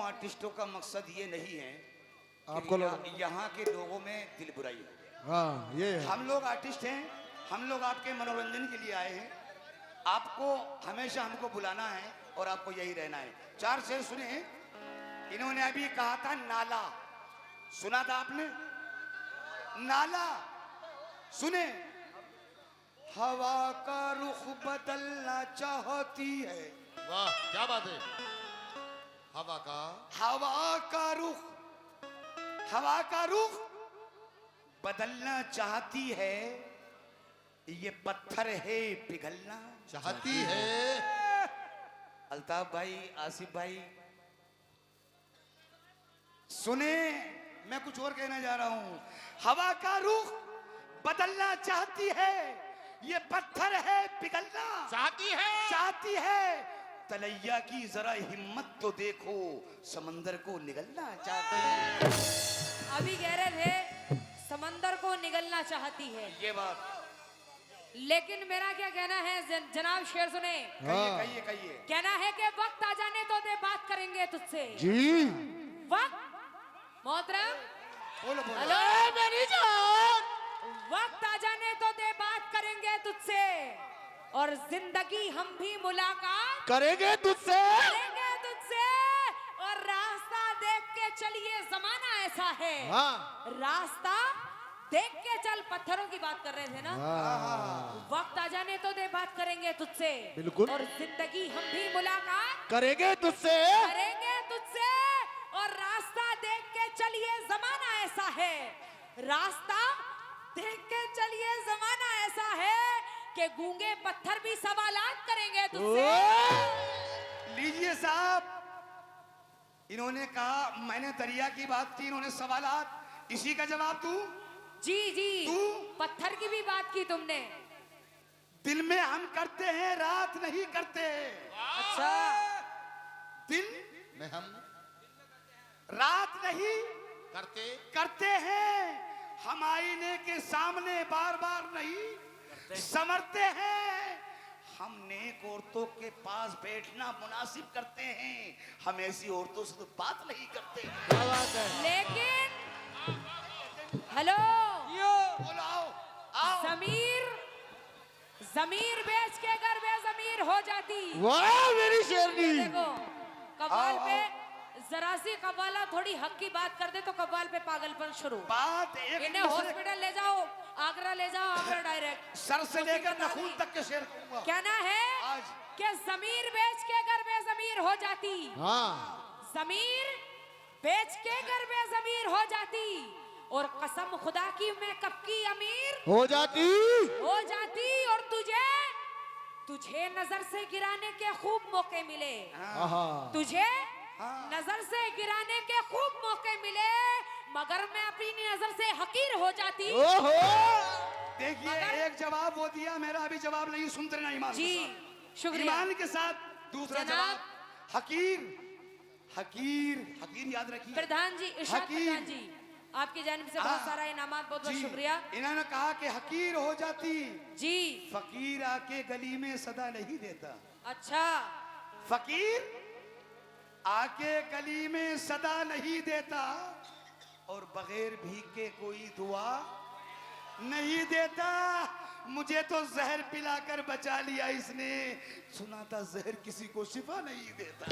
आर्टिस्टों का मकसद ये नहीं है आपको कि यहाँ के लोगों में दिल बुराई हो। हाँ ये है। हम लोग आर्टिस्ट हैं, हम लोग आपके मनोरंजन के लिए आए हैं। आपको हमेशा हमको बुलाना है और आपको यही रहना है। चार शेर सुने। इन्होंने अभी कहा था नाला, सुना था आपने? नाला सुने। हवा का रुख बदलना चाहती है। वाह क्या बात है। हवा का रुख बदलना चाहती है। ये पत्थर है पिघलना चाहती है। अल्ताफ भाई, आसिफ भाई सुने, मैं कुछ और कहना जा रहा हूं। हवा का रुख बदलना चाहती है, ये पत्थर है पिघलना चाहती है। तलैया की जरा हिम्मत तो देखो, समंदर को निगलना चाहती है। अभी कह रहे थे समंदर को निगलना चाहती है, ये बात लेकिन मेरा क्या कहना है जनाब, शेर सुने। कहिए। कहना है कि वक्त आ जाने तो दे बात करेंगे तुझसे। जी वक्त मोहतरम, बोलो। हेलो मेरी जान, वक्त आ जाने तो दे बात करेंगे तुझसे, और जिंदगी हम भी मुलाकात करेंगे तुझसे। और रास्ता देख के चलिए, जमाना ऐसा है। हाँ रास्ता देख के चल। पत्थरों की बात कर रहे थे ना। वक्त आ जाने तो दे बात करेंगे तुझसे, बिल्कुल। और जिंदगी हम भी मुलाकात करेंगे तुझसे। और रास्ता देख के चलिए, जमाना ऐसा है। रास्ता देख के चलिए, जमाना ऐसा है कि गूंगे पत्थर भी सवालात करेंगे तुझसे। लीजिए साहब, इन्होंने कहा मैंने दरिया की बात की, इन्होंने सवालात। इसी का जवाब तू। जी तू? पत्थर की भी बात की तुमने। दिल में हम करते हैं, रात नहीं करते। अच्छा, दिल में हम रात नहीं करते हैं। हम आईने के सामने बार बार नहीं संवरते हैं। हम नेक औरतों के पास बैठना मुनासिब करते हैं। हम ऐसी औरतों से तो बात नहीं करते। क्या बात है। लेकिन हेलो, बोलो, आओ। जमीर बेच के घर बेजमीर हो जाती। वाह मेरी शेरनी। देखो कव्वाल पे जरा सी कव्वाला थोड़ी हक की बात कर दे तो कव्वाल पे पागलपन शुरू। बात एक इन्हें हॉस्पिटल ले जाओ, आगरा ले जाओ, आगरा डायरेक्ट। सर से लेकर नखून तक के शेर कहूंगा। कहना है आज कि जमीर बेच के घर बेजमीर हो जाती। हाँ जमीर बेच के घर बेजमीर हो जाती, और कसम खुदा की मैं कब की अमीर हो जाती। और तुझे नजर से गिराने के खूब मौके मिले। तुझे नजर से गिराने के खूब मौके मिले, मगर मैं अपनी नजर से हकीर हो जाती। ओहो देखिए, एक जवाब वो दिया, मेरा अभी जवाब नहीं सुनते ना। ईमान जी के साथ। शुक्रिया। ईमान के साथ दूसरा जनाब। जवाब हकीर याद रखिए। प्रधान जी, इरशाद प्रधान जी, आपकी जानिब से बहुत सारा इनामात, बहुत बहुत जी, शुक्रिया। इन्होंने कहा कि हकीर हो जाती, जी फकीर आके गली में सदा नहीं देता। अच्छा, फकीर आके गली में सदा नहीं देता, और बगैर भीख के कोई दुआ नहीं देता। मुझे तो जहर पिलाकर बचा लिया इसने, सुना था जहर किसी को शिफा नहीं देता।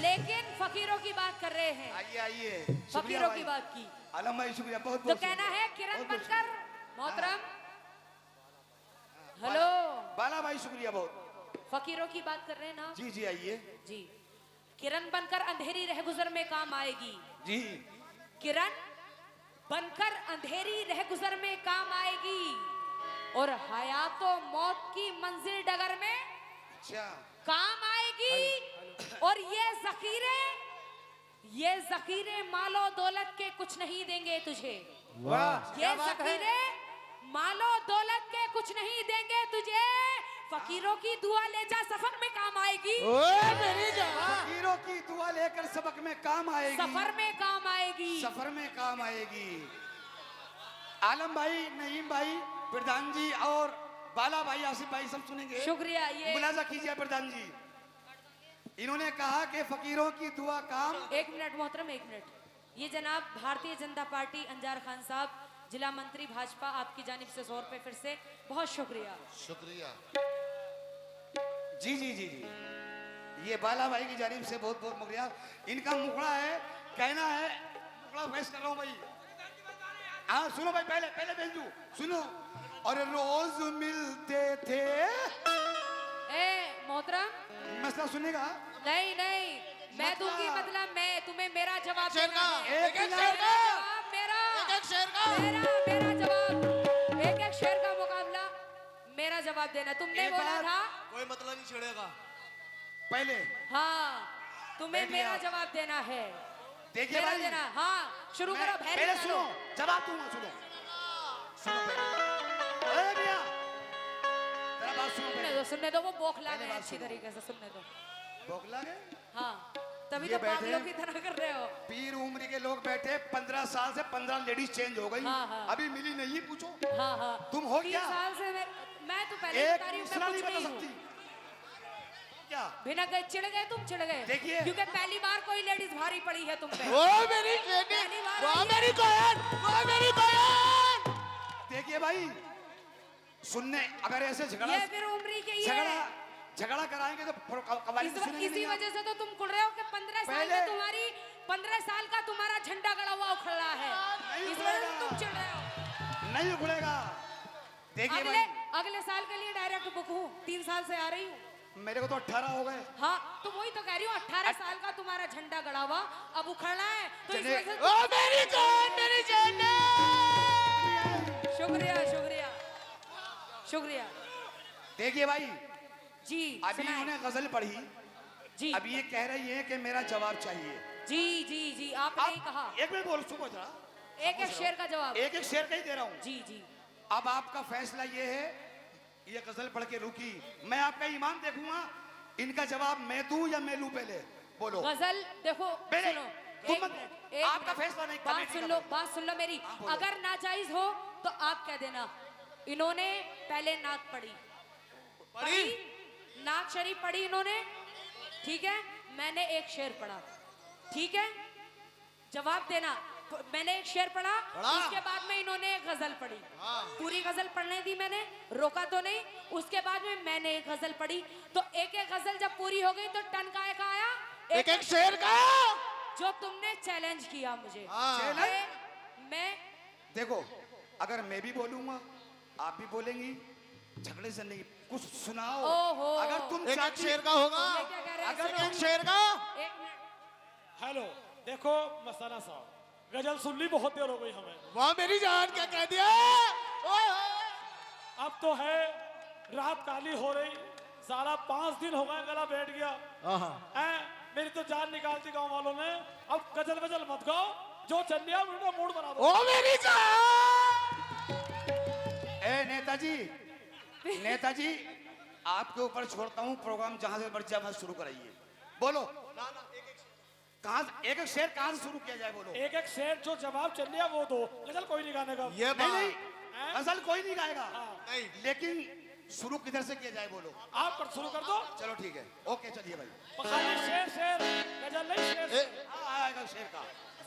लेकिन फकीरों की बात कर रहे हैं। आइए फकीरों की बात की आलम भाई, शुक्रिया बहुत तो बहुत। कहना है किरण बहुत बहुत बनकर मोहतरम। शुक्रिया। हेलो, बाला भाई शुक्रिया बहुत। फकीरों की बात कर रहे हैं ना। जी आइए। जी, किरण बनकर अंधेरी रह गुजर में काम आएगी। जी, किरण बनकर अंधेरी रह गुजर में काम आएगी, और हयातो मौत की मंजिल डगर में अच्छा काम आएगी। और ये जखीरे मालो दौलत के कुछ नहीं देंगे तुझे। वाह ये जखीरे मालो दौलत के कुछ नहीं देंगे तुझे। फकीरों की दुआ ले जा, सफर में काम आएगी। ओए मेरी जान। फकीरों की दुआ लेकर सबक में काम आएगी। सफर में काम आएगी। सफर में काम आएगी। आलम भाई, नईम भाई, प्रधान जी और बाला भाई, आसिफ भाई सब सुनेंगे। शुक्रिया। ये मुलाजा कीजिए प्रधान जी। इन्होंने कहा कि फकीरों की दुआ काम। एक मिनट मोहतरम, एक मिनट। ये जनाब भारतीय जनता पार्टी अंजार खान साहब, जिला मंत्री भाजपा, आपकी जानिब से 100 रुपए फिर से बहुत शुक्रिया। शुक्रिया। जी जी जी जी, ये बाला भाई की जानिब से बहुत बहुत शुक्रिया। इनका मुखड़ा है, कहना है, मुखड़ा पेश कर रहा हूँ भाई। हाँ सुनो भाई, पहले पहले भेज दू, सुनो। और रोज मिलते थे। ए मोहतरम, मसला सुनेगा? नहीं नहीं, मैं मतलब- दूंगी, मतलब मैं तुम्हें मेरा जवाब शेर देना का, है। एक एक शेर शेर का, जवाब मेरा, एक शेर का। मेरा जवाब, एक शेर का मुकाबला, मेरा जवाब देना। तुमने एक बोला बात- था कोई मतलब नहीं छेड़ेगा। पहले हाँ, तुम्हें बैठ गया। मेरा जवाब देना है। देखिए मेरा भाई, देना, हाँ शुरू मैं- करो। भैरी पहले डालो। सुनो, जवाब दूंगा, सुनो सुनो पहले। अरे भैया जरा बात सुनो पहले। सुनने दो, वो बौखला पहले गए बात अच्छी सुनो। तरीके से, सुनने दो। बौखला गए? हाँ, तभी ये तो बैठे पागलों हैं। की तरह कर रहे हो। पीर उम्र के लोग बैठे, 15 साल से 15 लेडीज चेंज हो गई। हाँ, हाँ। अभी मिली नहीं, पूछो हाँ हाँ, तुम हो 3 क्या? साल से मैं तो पहले एक बता रही हूँ, दूसरा मैं नहीं कुछ बता नहीं हूँ। सकती क्या? भिनक गए, चिढ़ गए, तुम चिढ़ गए। देखिए। क्योंकि पहली बार कोई लेडीज भारी पड़ी है तुम पे। वो मेरी बेटी, पहली बार वो आई है। मेरी बहन, वो मेरी बहन। देखिए भाई, सुनने अगर ऐसे झगड़ा ये फिर उम्री के ये झगड़ा झगड़ा कराएंगे तो कवाली इस, सुनेंगे इसी नहीं आप। वजह से तो तुम कुड़ रहे हो कि 15 साल पहले- में तुम्हारी 15 साल का तुम्हारा झंडा गड़ा हुआ उखड़ रहा है। नहीं इस वजह से उखड़ेगा। तुम चिढ़ रहे हो। नहीं उखड़ेगा। देखिए अगले भाई, अगले साल के लिए डायरेक्ट बुक हूँ, 3 साल से आ रही हूँ। मेरे को तो 18 हो गए। हाँ, तो वही तो कह रही हूँ, 18 साल का तुम्हारा झंडा गड़ा हुआ अब उखड़ना है, तो इस चलिए। वजह से वो मेरी जान, मेरी जान। शुक्रिया शुक्रिया शुक्रिया देखिए भाई, जी। अभी सुनाएं। उन्होंने गजल पढ़ी, जी अब ये कह रही है कि मेरा जवाब चाहिए। जी जी जी, आपने ही कहा। अब एक मिनट बोल, सुनो जरा। एक एक शेर का जवाब। एक एक शेर का ही दे रहा हूँ। जी जी, अब आपका फैसला ये है, ये गजल पढ़ के रुकी, मैं आपका ईमान देखूंगा, इनका जवाब मैं दूं या मैं लूं? पहले बोलो। गजल देखो, पहले सुनो, तुम एक मत- मिनट, एक आपका मिनट। फैसला नहीं, बात कमेटी सुन का लो, फैसला। बात सुन लो मेरी। हाँ, बोलो। अगर नाजायज हो तो आप कह देना। इन्होंने पहले नाक पढ़ी, नाक शरीफ पढ़ी इन्होंने, ठीक है। मैंने एक शेर पढ़ा, ठीक है। जवाब देना। मैंने एक शेर पढ़ा, उसके बाद में इन्होंने एक गजल पढ़ी। पूरी गजल पढ़ने दी मैंने, रोका तो नहीं। उसके बाद में मैंने एक गजल पढ़ी, तो एक एक गजल जब पूरी हो गई तो टन काय का आया, एक एक शेर का। जो तुमने चैलेंज किया मुझे। चैलेंज? मैं देखो, अगर मैं भी बोलूंगा, आप भी बोलेंगी, झगड़े से नहीं, कुछ सुनाओ। ओहो। अगर तुम एक एक चाहती- शेर का होगा। ये क्या कह रहे हैं? अगर एक सुनो। एक शेर का। एक मिनट। हेलो, देखो मस्ताना साहब, गजल सुन ली, बहुत देर हो गई हमें। वो मेरी जान, क्या कह दिया? ओए होए। अब तो है रात काली हो रही, सारा 5 दिन हो गए गला बैठ गया। मेरी तो जान निकालती गांव वालों ने। अब गजल वजल मत गाओ, जो चल रहा उन्होंने मूड बना दो। ओ मेरी जान। ए नेताजी, नेताजी, आपके ऊपर छोड़ता हूँ, प्रोग्राम जहां से मर्जी आप शुरू कराइए। बोलो कहाँ से, एक एक शेर कहाँ से शुरू किया जाए? बोलो। एक एक शेर जो जवाब चल रहा वो दो, गजल कोई नहीं गाने का। ये नहीं नहीं, हैं? गजल कोई नहीं गाएगा, नहीं। लेकिन शुरू किधर से किया जाए? बोलो। आप पर शुरू कर दो। चलो ठीक है, ओके, चलिए भाई। खाली शेर शेर, गजल नहीं शेर। हाँ, आएगा शेर का।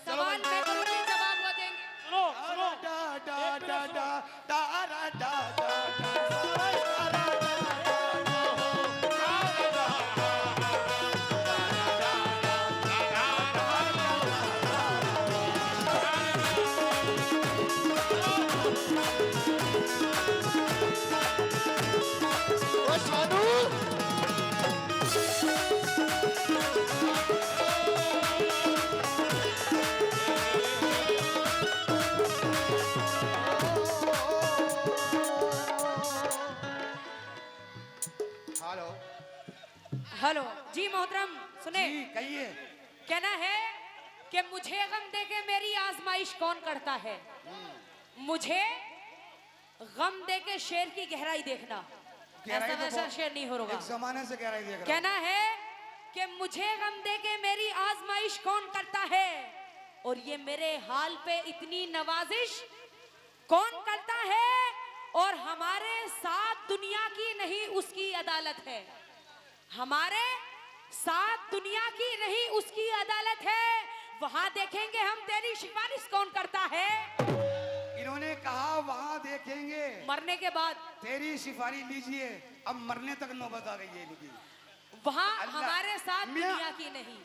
सवाल मैं करूंगी, जवाब वो देंगे। सुनो सुनो, डा डा एक डा मिनट डा सुनो। डा रा डा डा डा। ओ शानू। हेलो। हेलो जी मोहतरम, सुने। जी कहिए। कहना है कि मुझे गम दे के मेरी आजमाइश कौन करता है। मुझे गम दे के शेर की गहराई देखना। गहराई ऐसा तो वैसा बहुत- शेर नहीं होगा। एक जमाने से गहराई देख रहा हूं। कहना है कि मुझे गम दे के मेरी आजमाइश कौन करता है, और ये मेरे हाल पे इतनी नवाजिश कौन करता है, और हमारे साथ दुनिया की नहीं उसकी अदालत है। हमारे सात दुनिया की नहीं उसकी अदालत है, वहाँ देखेंगे हम तेरी सिफारिश कौन करता है। इन्होंने कहा वहां देखेंगे, मरने के बाद तेरी सिफारिश लीजिए। अब मरने तक नौबत आ गई है इनकी। वहाँ अल्लाह, हमारे साथ मियां। दुनिया की नहीं।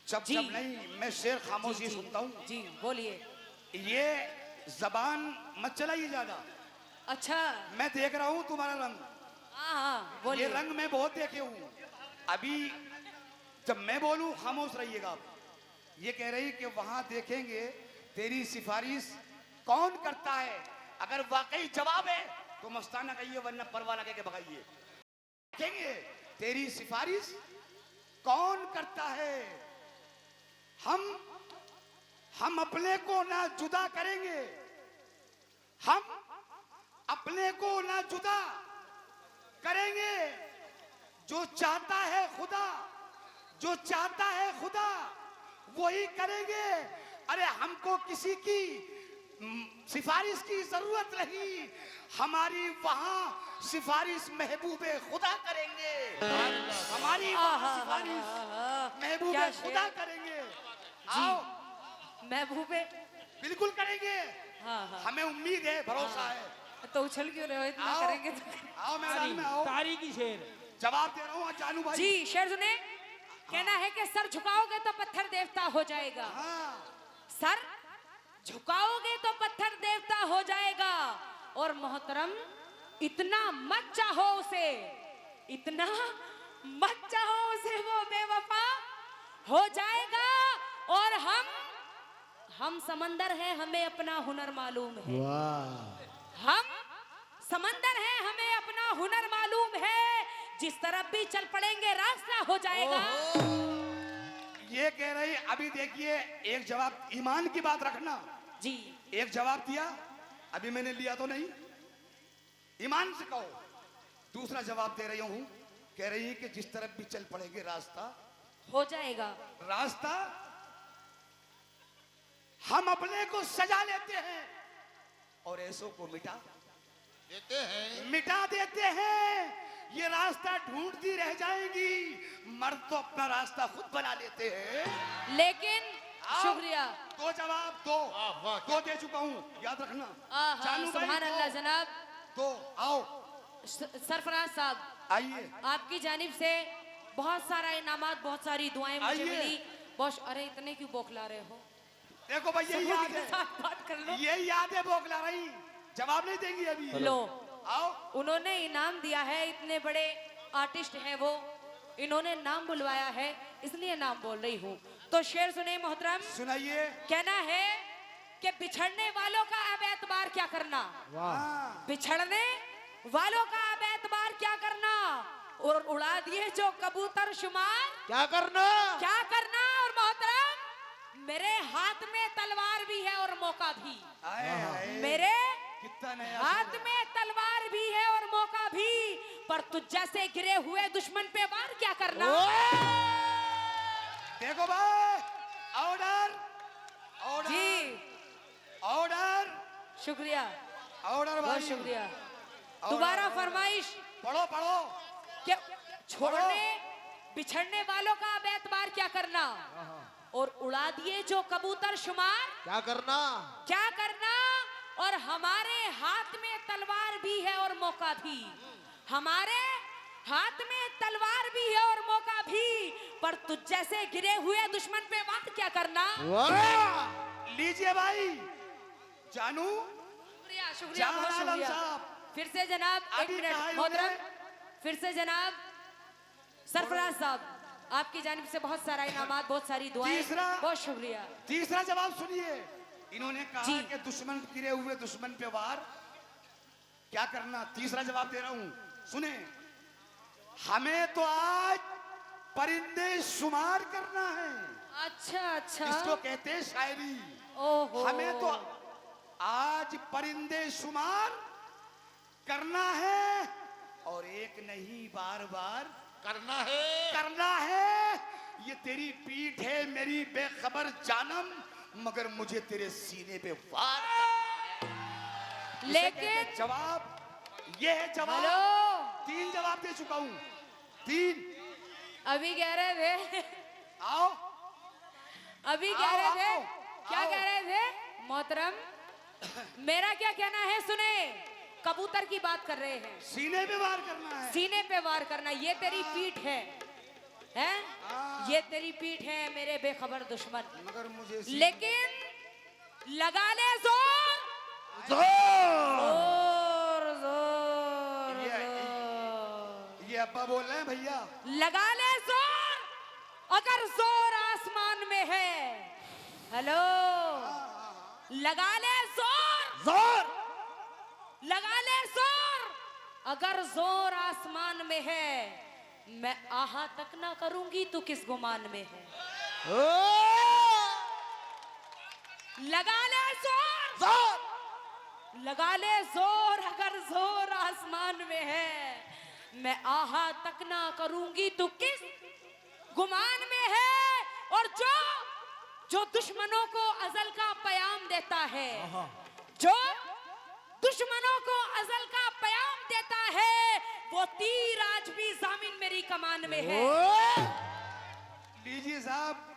जब जी। जब नहीं, मैं शेर खामोशी सुनता हूँ। जी बोलिए। ये जबान मत चलाइए ज्यादा। अच्छा मैं देख रहा हूँ तुम्हारा रंग, हाँ ये बोलिए। रंग मैं बहुत देखे हूँ। अभी जब मैं बोलूं खामोश रहिएगा आप। ये कह रही कि वहां देखेंगे तेरी सिफारिश कौन करता है। अगर वाकई जवाब है तो मस्ताना कहिए, वरना परवाह लगे के भगाइए। देखेंगे तेरी सिफारिश कौन करता है। हम अपने को ना जुदा करेंगे, हम अपने को ना जुदा करेंगे। जो चाहता है खुदा, जो चाहता है खुदा वही करेंगे। अरे हमको किसी की सिफारिश की जरूरत नहीं, हमारी वहां सिफारिश महबूबे खुदा करेंगे। हमारी वहां सिफारिश महबूबे क्या शेर। खुदा करेंगे। आओ, महबूबे बिल्कुल करेंगे। हाँ हाँ हमें उम्मीद है, भरोसा है। तो उछल क्यों रहे हो, इतना आओ, करेंगे तो। आओ मैदान में आओ। तारीखी शेर। जवाब दे रहा हूँ जानू भाई। जी शेर सुने, कहना है कि सर झुकाओगे तो पत्थर देवता हो जाएगा। हाँ, सर झुकाओगे तो पत्थर देवता हो जाएगा। और मोहतरम इतना मत चाहो उसे, इतना मत चाहो उसे, वो बेवफा हो जाएगा। और हम समंदर हैं, हमें अपना हुनर मालूम है। हम समंदर हैं, हमें अपना हुनर मालूम है। जिस तरफ भी चल पड़ेंगे रास्ता हो जाएगा। ये कह रही। अभी देखिए, एक जवाब ईमान की बात रखना। जी एक जवाब दिया, अभी मैंने लिया तो नहीं, ईमान से कहो। दूसरा जवाब दे रही हूं, कह रही है कि जिस तरफ भी चल पड़ेंगे रास्ता हो जाएगा। रास्ता हम अपने को सजा लेते हैं और ऐसों को मिटा देते हैं। ये रास्ता ढूंढती रह जाएगी, मर्द तो अपना रास्ता खुद बना लेते हैं। लेकिन आओ, शुक्रिया। दो जवाब दो दे चुका हूँ, याद रखना। जानू भाई, सुभान अल्लाह जनाब। दो आओ, सरफराज साहब आइए। आपकी जानिब से बहुत सारा इनामात, बहुत सारी दुआएं मुझे आइए। मिली। बहुत अरे इतने क्यों बौखला रहे हो? देखो भाई, यही याद के है, साथ बात कर लो। यही याद है, बोखला रही। जवाब नहीं देंगी अभी। लो, आओ, उन्होंने इनाम दिया है, इतने बड़े आर्टिस्ट हैं वो, इन्होंने नाम बुलवाया है, इसलिए नाम बोल रही हूँ। तो शेर सुने मोहतरम, सुनाइए। कहना है कि बिछड़ने वालों का अब एतबार क्या करना। हाँ, बिछड़ने वालों का अब एतबार क्या करना। और उड़ा दिए जो कबूतर शुमार क्या करना? क्या करना। और मोहतरम मेरे हाथ में तलवार भी है और मौका भी। आए, आए। मेरे कितना नया हाथ शेर है। में तलवार भी है और मौका भी, पर तुझ जैसे गिरे हुए दुश्मन पे वार क्या करना। देखो भाई, ऑर्डर जी ऑर्डर शुक्रिया, ऑर्डर बहुत भाई। शुक्रिया। ऑर्डर, दोबारा ऑर्डर। फरमाइश पढ़ो पढ़ो। कि छोड़ने बिछड़ने वालों का अब एतबार क्या करना। और उड़ा दिए जो कबूतर शुमार क्या करना? क्या करना। और हमारे हाथ में तलवार भी है और मौका भी, हमारे हाथ में तलवार भी है और मौका भी, पर तुझ जैसे गिरे हुए दुश्मन पे वार क्या करना। लीजिए भाई, जानू। शुक्रिया शुक्रिया, बहुत जहां आलम शुक्रिया। साहब। फिर से जनाब एक अभी मिनट कहा मोहतरम, इन्होंने। फिर से जनाब सरफराज साहब, आपकी जानिब से बहुत सारा इनामात, बहुत सारी दुआएं, तीसरा- बहुत शुक्रिया। तीसरा जवाब सुनिए। इन्होंने कहा जी। कि दुश्मन गिरे हुए दुश्मन पे वार क्या करना। तीसरा जवाब दे रहा हूं, सुने। हमें तो आज परिंदे शुमार करना है। अच्छा अच्छा, इसको कहते हैं शायरी। ओहो, हमें तो आज परिंदे शुमार करना है, और एक नहीं बार बार करना है। ये तेरी पीठ है मेरी बेखबर जानम, मगर मुझे तेरे सीने पे वार करना है। इसे कहते हैं लेकिन जवाब। ये है जवाब। हेलो, 3 जवाब दे चुका हूं, 3। अभी कह रहे थे आओ अभी कह रहे थे आओ, क्या आओ। कह रहे थे मोहतरम? मेरा क्या कहना है सुने। कबूतर की बात कर रहे हैं, सीने पे वार करना है। सीने पे वार करना। ये तेरी पीठ है, हैं? ये तेरी पीठ है मेरे बेखबर दुश्मन। मगर मुझे लेकिन लगा ले जोर, जोर जोर जोर ये- जोर। ये अब्बा बोल रहे हैं भैया। लगा ले जोर, अगर जोर आसमान में है। हेलो, लगा ले जोर, जोर लगा ले जोर, अगर जोर आसमान में है। मैं आहा तक ना करूंगी तू किस गुमान में है। ओ लगा ले जोर, जोर लगा ले जोर, अगर जोर आसमान में है। मैं आहा तक ना करूंगी तू किस गुमान में है। और जो दुश्मनों को अजल का प्याम देता है, जो दुश्मनों को अजल का प्याम देता है, वो तीर आज भी जामिन मेरी कमान में है। लीजिए साहब,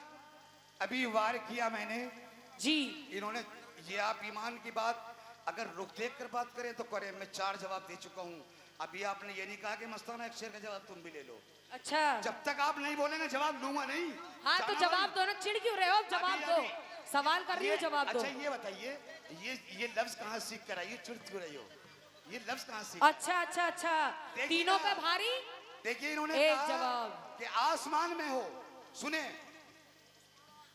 अभी वार किया मैंने। जी इन्होंने ये आप ईमान की बात अगर रुख देख कर बात करें तो करें। मैं 4 जवाब दे चुका हूँ। अभी आपने ये नहीं कहा कि मस्ताना एक शेर का जवाब तुम भी ले लो। अच्छा, जब तक आप नहीं बोलेंगे जवाब लूंगा नहीं। हाँ तो जाना जवाब भाई। दो ना, चिढ़ क्यों रहे हो? जवाब अभी- दो, अभी- सवाल कर रही हो, जवाब दो। अच्छा ये बताइए, ये लफ्ज कहाँ सीख कर आई? ये चिढ़ क्यों रही हो? ये लफ्ज कहाँ सीख? अच्छा अच्छा अच्छा, देखिए तीनों ना। पे भारी। देखिए इन्होंने एक कहा जवाब। कि आसमान में हो। सुने,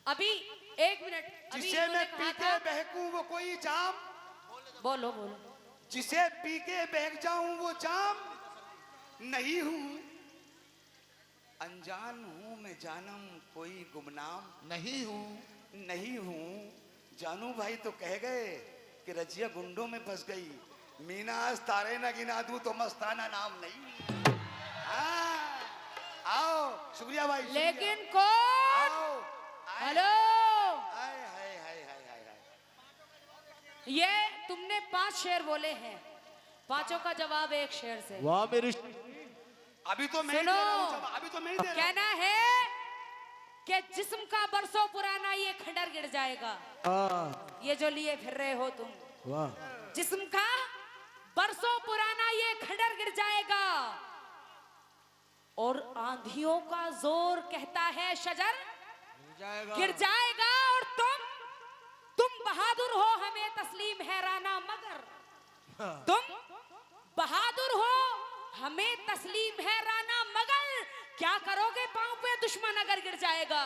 अभी एक मिनट, अभी जिसे इन्होंने मैं कहा पी था। के बहकूं वो कोई जाम, बोलो बोलो। जिसे पी के बहक जाऊं वो जाम नहीं हूं। अनजान हूं मैं जानम कोई गुमनाम नहीं हूँ नहीं हूं। जानू भाई तो कह गए कि रजिया गुंडों में फंस गई। मीना आज तारे न गिना दूं तो मस्ताना नाम नहीं। हाँ, आओ शुक्रिया भाई, शुक्रिया। लेकिन कौन? आओ। आए, हेलो, हाय हाय हाय हाय हाय हाय। ये तुमने 5 शेर बोले हैं, पांचों का जवाब एक शेर से। वाह मेरी अभी तो मैं ही दे सुनो। रहा हूं जवाब, अभी तो मैं ही दे रहा हूं। कहना है कि जिस्म का बरसों पुराना ये खंडर गिर जाएगा। ये जो लिए फिर रहे हो तुम, वाह जिस्म का बरसों पुराना ये खंडर गिर जाएगा। और आंधियों का जोर कहता है शजर गिर जाएगा। और तुम बहादुर हो हमें तस्लीम है राना, मगर तुम बहादुर हो हमें तस्लीम है राना, मगर क्या करोगे पांव पे दुश्मन अगर गिर जाएगा।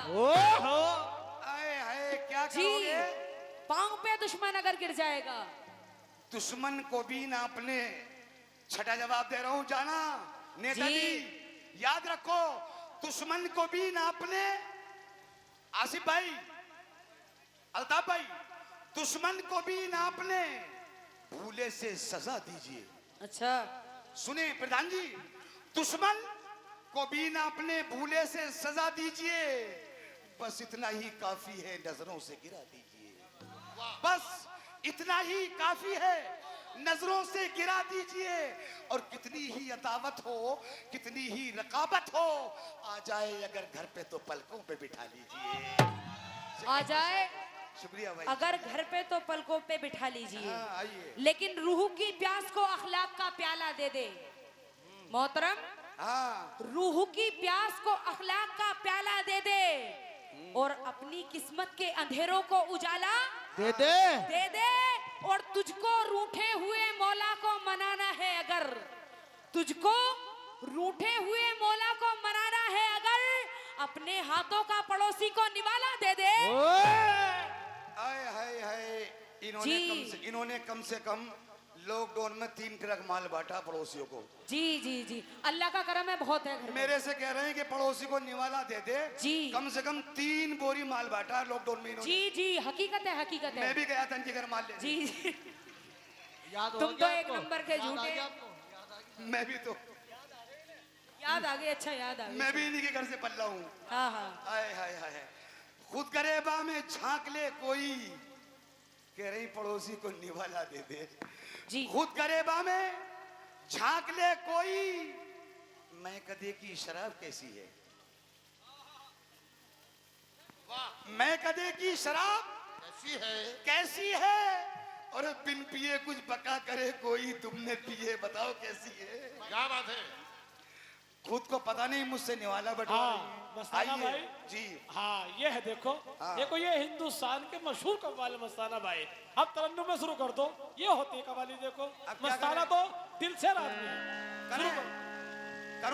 आए हाय क्या जी, करोगे? पांव पे दुश्मन अगर गिर जाएगा। दुश्मन को भी ना अपने। छठा जवाब दे रहा हूं, जाना नेताजी याद रखो, दुश्मन को भी ना अपने। आसिफ भाई, अल्ताफ भाई, दुश्मन को भी ना अपने भूले से सजा दीजिए। अच्छा, सुने प्रधान जी, दुश्मन को भी ना अपने भूले से सजा दीजिए। बस इतना ही काफी है, नजरों से गिरा दीजिए। बस इतना ही काफी है, नजरों से गिरा दीजिए। और कितनी ही अदावत हो, कितनी ही रकाबत हो, आ जाए अगर घर पे तो पलकों पे बिठा लीजिए। आ जाए शुक्रिया भाई। अगर घर पे तो पलकों पे बिठा लीजिए। हाँ, आइए। लेकिन रूह की प्यास को अखलाक का प्याला दे दे। मोहतरम, हाँ, रूह की प्यास को अखलाक का प्याला दे दे। और अपनी किस्मत के अंधेरों को उजाला दे दे दे दे। और तुझको रूठे हुए मौला को मनाना है अगर, तुझको रूठे हुए मौला को मनाना है अगर, अपने हाथों का पड़ोसी को निवाला दे दे। आए हाय हाय। इन्होंने कम से कम लॉकडाउन में 3 ट्रक माल बांटा पड़ोसियों को। जी जी जी, अल्लाह का करम है, बहुत है घर में। मेरे से कह रहे हैं कि पड़ोसी को निवाला दे दे। जी। कम से कम 3 बोरी माल बांटा लॉकडाउन में इन्होंने। जी जी, हकीकत है, हकीकत मैं है। भी गया था इनके घर माल लेने। जी जी, याद तुम तो एक नंबर के झूठे। मैं भी तो, याद आ गई, अच्छा याद आ गई। मैं भी इन्हीं के घर से पल्ला हूँ। हाँ हाँ, हाय हाय हाय। खुद गरेबा में झांक ले कोई, कह रही पड़ोसी को निवाला दे दे। जी खुद गरेबा में झांक ले कोई, मैं कदे की शराब कैसी है। मैं कदे की शराब कैसी है? कैसी है, और बिन पिए कुछ बका करे कोई, तुमने पिए बताओ कैसी है। क्या बात है? खुद को पता नहीं मुझसे निवाला बटवा हाँ, रही। मस्ताना आइए। भाई। जी हाँ ये है, देखो हाँ। देखो ये हिंदुस्तान के मशहूर कव्वाली मस्ताना भाई। अब तरन्नुम में शुरू कर दो, ये होती है कव्वाली। देखो अब क्या मस्ताना करें? तो दिल से आदमी है। शुरू करें? करो।